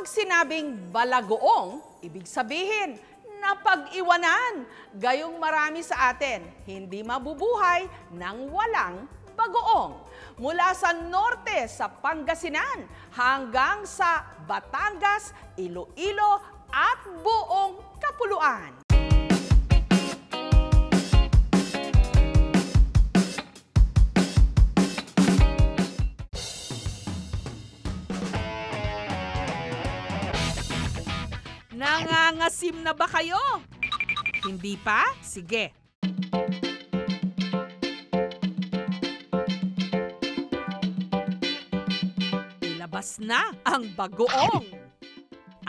sinabing balagoong, ibig sabihin napag-iwanan. Gayong marami sa atin, hindi mabubuhay nang walang bagoong. Mula sa norte sa Pangasinan hanggang sa Batangas, Iloilo at buong Kapuluan. Nangangasim na ba kayo? Hindi pa? Sige. Ilabas na ang bagoong.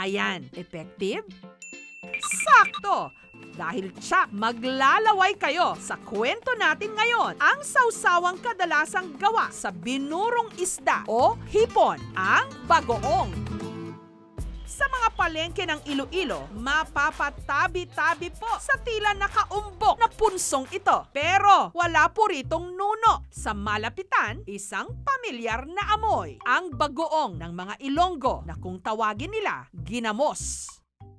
Ayan, effective? Sakto! Dahil tsak, maglalaway kayo sa kwento natin ngayon. Ang sawsawang kadalasang gawa sa binurong isda o hipon, ang bagoong. Sa mga palengke ng Iloilo, mapapatabi-tabi po sa tila nakaumbok na punsong ito. Pero wala po ritong nuno. Sa malapitan, isang pamilyar na amoy. Ang bagoong ng mga Ilonggo na kung tawagin nila, ginamos.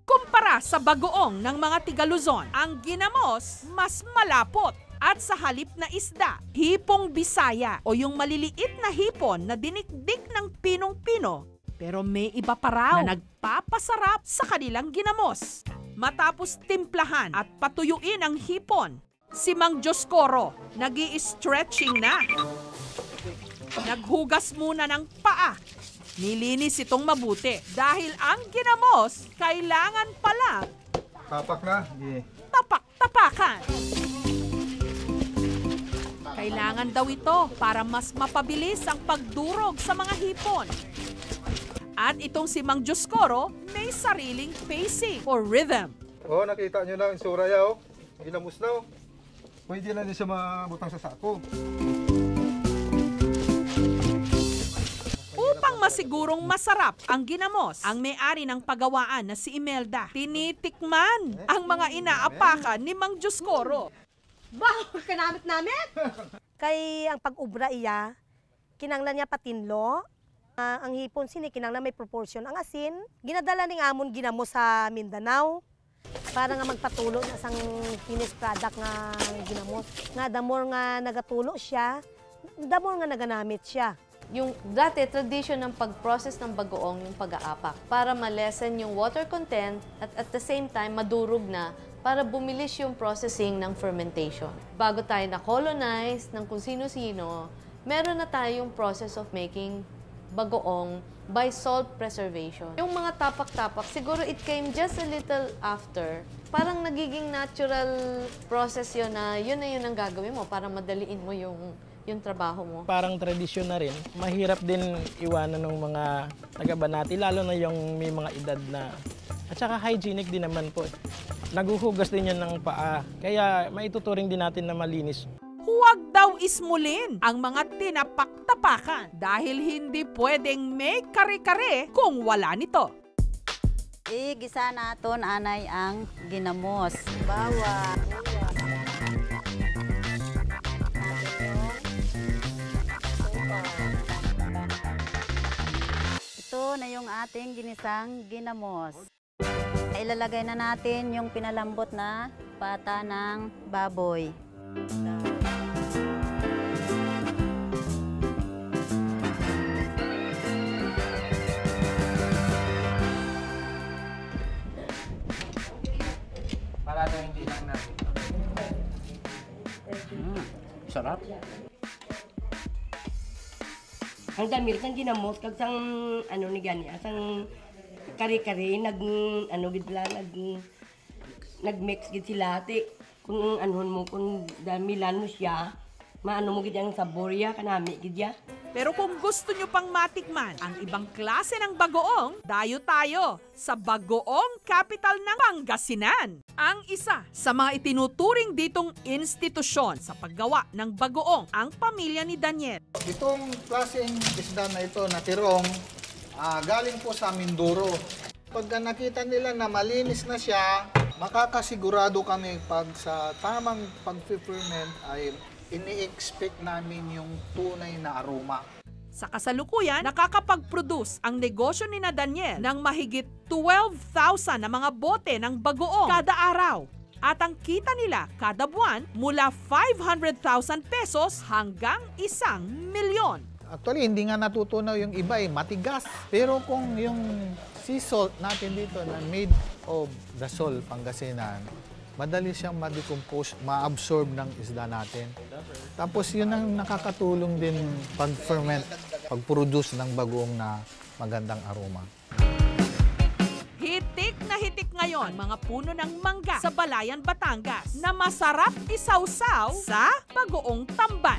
Kumpara sa bagoong ng mga Tiga-Luzon, ang ginamos mas malapot. At sa halip na isda, hipong Bisaya o yung maliliit na hipon na dinikdik ng pinong-pino. Pero may iba pa raw na nagpapasarap sa kanilang ginamos. Matapos timplahan at patuyuin ang hipon, si Mang Dioscoro nag-i-stretching na. Naghugas muna ng paa. Nilinis itong mabuti dahil ang ginamos kailangan palang tapak na. Yeah. Tapak-tapakan. Kailangan daw ito para mas mapabilis ang pagdurog sa mga hipon. At itong si Mang Dioscoro may sariling pacing or rhythm. Oh, nakita nyo na yung suraya, oh. Ginamos na, oh. Pwede na din siya mabutang sa sako. Upang masigurong masarap ang ginamos, ang may-ari ng pagawaan na si Imelda, tinitikman ang mga inaapakan ni Mang Dioscoro. Bah, kanamit namin! Kay ang pag-ubra iya, kinanglan niya patinlo. Ang hipon kinanglan may proportion ang asin. Ginadala ning amon ginamo sa Mindanao para nga magpatulo na sang finished product nga ginamos. Nga damor nga nagatulo siya, damor nga naganamit siya. Yung dati, tradition ng pag-process ng bagoong yung pag-aapak para ma-lessen yung water content at the same time madurog na para bumilis yung processing ng fermentation. Bago tayo na-colonize ng kung sino-sino, meron na tayong process of making bagoong by salt preservation. Yung mga tapak-tapak, siguro it came just a little after. Parang nagiging natural process yun na yun ang gagawin mo para madaliin mo yung trabaho mo. Parang tradisyon na rin. Mahirap din iwanan ng mga taga-Banati, lalo na yung may mga edad na. At saka hygienic din naman po. Naguhugas din yan ng paa. Kaya maituturing din natin na malinis. Huwag daw ismulin ang mga tinapak-tapakan dahil hindi pwedeng may kare-kare kung wala nito. Igisa naton anay ang ginamos. Bawa. Ito na yung ating ginisang ginamos. Ilalagay na natin yung pinalambot na pata ng baboy. Para na hindi lang natin. Sarap. Ang damir sang ginamos kag sang ano ni gani sang kari-kari nag-mix gid sila ti kung anuhon mo kung damilan mo siya maano mo gid ang saborya kanami gid ya. Pero kung gusto nyo pang matikman ang ibang klase ng bagoong, dayo tayo sa Bagoong Capital ng Pangasinan. Ang isa sa mga itinuturing ditong institusyon sa paggawa ng bagoong, ang pamilya ni Daniel. Itong klaseng isda na ito na tirong, galing po sa Mindoro. Pag nakita nila na malinis na siya, makakasigurado kami pag sa tamang pag-ferment ay ini-expect namin yung tunay na aroma. Sa kasalukuyan, nakakapag-produce ang negosyo ni na Daniel ng mahigit 12,000 na mga bote ng bagoong kada araw. At ang kita nila kada buwan mula 500,000 pesos hanggang 1,000,000. Actually, hindi nga natutunaw yung iba matigas. Pero kung yung sea salt natin dito na made of the Sol, Pangasinan, madali siyang ma-decompose, ma-absorb ng isda natin. Tapos yun ang nakakatulong din pag-ferment, pag-produce ng bagoong na magandang aroma. Hitik na hitik ngayon mga puno ng mangga sa Balayan, Batangas na masarap isawsaw sa bagoong tamban.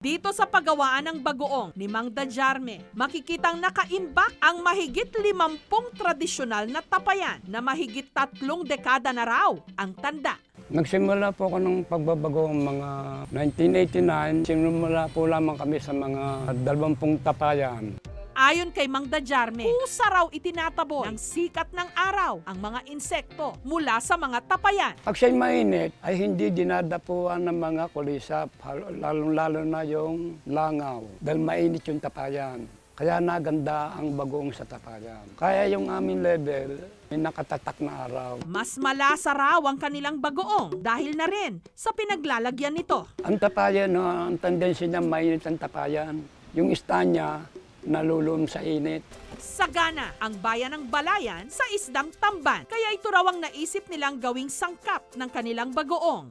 Dito sa paggawaan ng bagoong ni Mang Dajarme, makikitang naka-imbak ang mahigit 50 tradisyonal na tapayan na mahigit 3 dekada na raw ang tanda. Nagsimula po ako ng pagbabago mga 1989. Simula po lamang kami sa mga 20 tapayan. Ayon kay Mang Dajarme, kusa raw itinatabo ng sikat ng araw ang mga insekto mula sa mga tapayan. Pag siya'y mainit, ay hindi dinadapuan ng mga kulisap, lalong-lalo na yung langaw, dahil mainit yung tapayan. Kaya naganda ang bagoong sa tapayan. Kaya yung aming level, may nakatatak na araw. Mas malasa raw ang kanilang bagoong dahil na rin sa pinaglalagyan nito. Ang tapayan, ang tendency niya mainit ang tapayan. Yung istanya, nalulun sa init. Sagana ang bayan ng Balayan sa isdang tamban. Kaya ito raw ang naisip nilang gawing sangkap ng kanilang bagoong.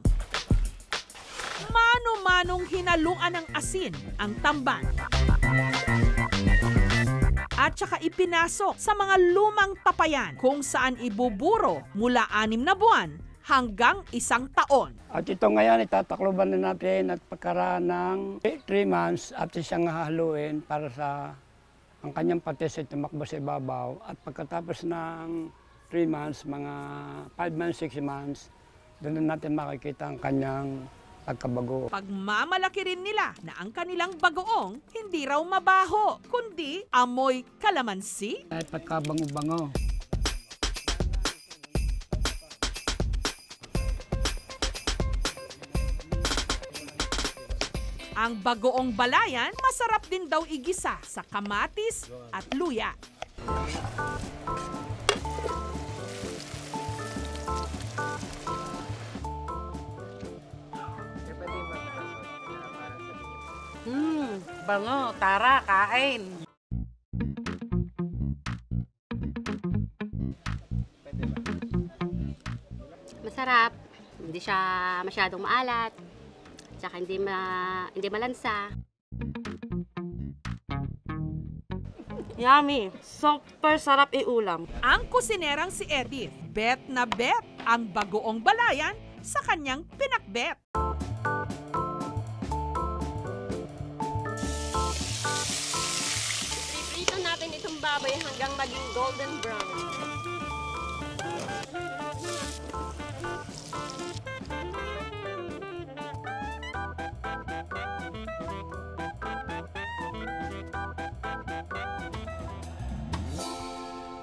Mano-manong hinaluan ng asin ang tamban. At saka ipinasok sa mga lumang tapayan kung saan ibuburo mula 6 na buwan hanggang 1 taon. At ito ngayon, itatakloban na natin at pagkaraan ng 3 months at siyang hahaluin para sa ang kanyang patisit tumakbo sa ibabaw. At pagkatapos ng 3 months, mga 5 months, 6 months, doon na natin makikita ang kanyang pagkabago. Pagmamalaki rin nila na ang kanilang bagoong hindi raw mabaho, kundi amoy kalamansi. Ay pagkabango-bango. Ang bagoong Balayan, masarap din daw igisa sa kamatis at luya. Bango, tara, kain. Masarap, hindi siya masyadong maalat. Tsaka hindi malansa. Yummy! Super sarap iulam. Ang kusinerang si Edith, bet na bet ang bagoong Balayan sa kanyang pinakbet. Iprito natin itong baboy hanggang maging golden brown.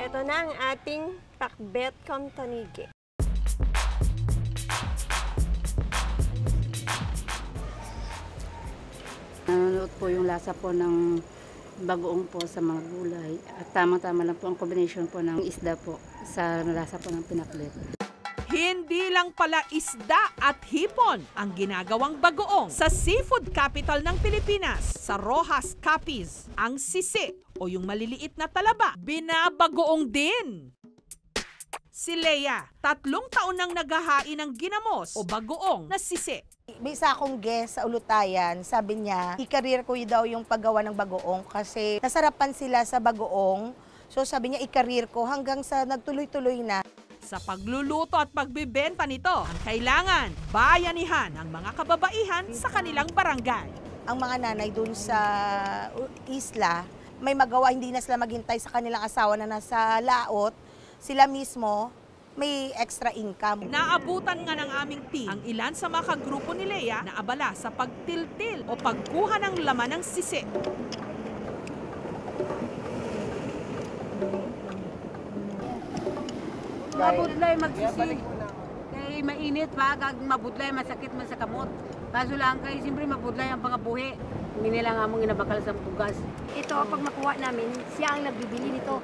Ito na ang ating pakbet com tanigi. Nanonood po yung lasa po ng bagoong po sa mga gulay. At tamang-tama lang po ang combination po ng isda po sa lasa po ng pinakbet. Hindi lang pala isda at hipon ang ginagawang bagoong sa seafood capital ng Pilipinas, sa Rojas, Capiz. Ang sisi o yung maliliit na talaba, binabagoong din. Si Leia, 3 taon nang naghahain ng ginamos o bagoong na sisi. May isa akong guest sa Ulutayan, sabi niya, i-career ko daw yung paggawa ng bagoong kasi nasarapan sila sa bagoong. So sabi niya, i-career ko hanggang sa nagtuloy-tuloy na. Sa pagluluto at pagbibenta nito, ang kailangan, bayanihan ang mga kababaihan sa kanilang barangay. Ang mga nanay dun sa isla, may magawa, hindi na sila maghintay sa kanilang asawa na nasa laot. Sila mismo, may extra income. Naabutan nga ng aming team ang ilan sa mga kagrupo ni Leia na abala sa pagtiltil o pagkuha ng laman ng sisi. Mabudlay magsisi. Kay kay mainit pa, kag mabudlay, masakit man sa kamot. Kaso lang kay siyempre mabudlay ang pangabuhi. Hindi nila nga mong inabakal sa tugas. Ito, pag makuha namin, siya ang nagbibili nito.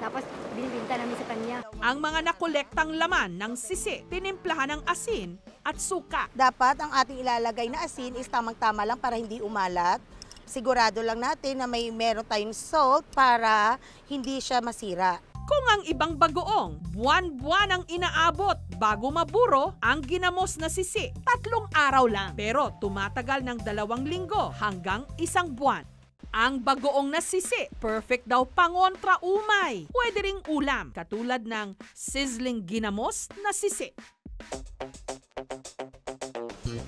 Tapos binibinta namin sa kanya. Ang mga nakolektang laman ng sisi, tinimplahan ng asin at suka. Dapat ang ating ilalagay na asin is tamang-tama lang para hindi umalat. Sigurado lang natin na meron tayong salt para hindi siya masira. Kung ang ibang bagoong, buwan-buwan ang inaabot bago maburo, ang ginamos na sisi, 3 araw lang. Pero tumatagal ng 2 linggo hanggang 1 buwan. Ang bagoong na sisi, perfect daw pangontra umay. Pwede ring ulam, katulad ng sizzling ginamos na sisi.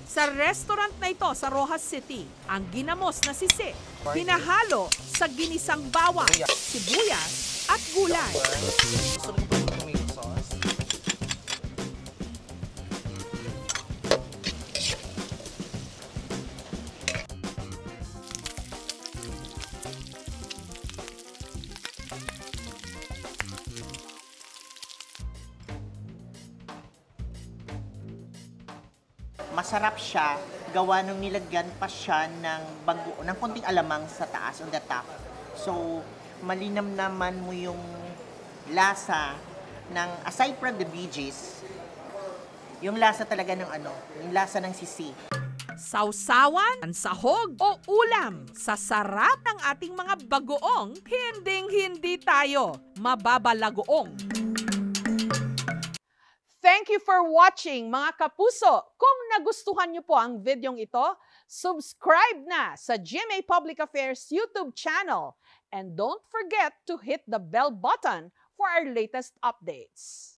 Sa restaurant na ito sa Rojas City, ang ginamos na sisi, pinahalo sa ginisang bawang, sibuyas at gulay. Masarap siya, gawa nung nilagyan pa siya ng bago, ng konting alamang sa taas, on the top. So, malinam naman mo yung lasa ng, aside from the veggies, yung lasa talaga ng yung lasa ng sisi. Sausawan, sahog o ulam. Sa sarap ng ating mga bagoong, hinding-hindi tayo mababalagoong. Thank you for watching, mga kapuso. Kung nagustuhan niyo po ang videong ito, subscribe na sa GMA Public Affairs YouTube channel. And don't forget to hit the bell button for our latest updates.